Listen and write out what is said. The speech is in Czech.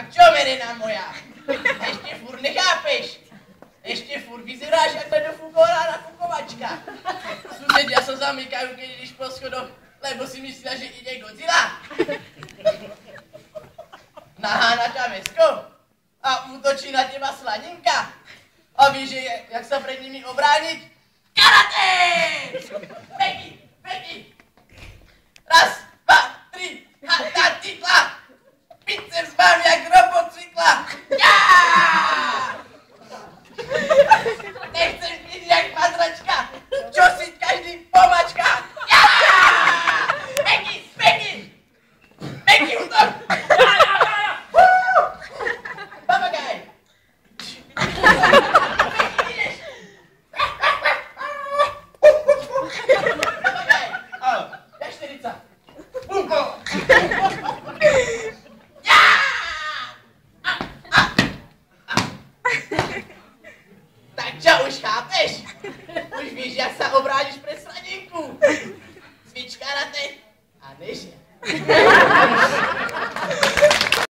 A čo, Mirina moja? Ještě furt nechápeš? Ještě furt vyzeráš jak nedofukovaná nafukovačka. Susedia se zamykají, když po schodoch, lebo si myslela, že ide Godzilla. Nahá na ťavesko a útočí na teba slaninka. A víš, že jak se před nimi obránit? Karate! Beky! Raz, dva, tři, hata, titla! Biceps mám jak robocykla! Já! Nechceš být jak madračka, čo si každý pomačka! Já! Beky, útok! Papagaj! Papagaj! Jašterica! Tak čo, už chápeš? Už víš, jak se obráníš před sladinku. Cvič karate a než je.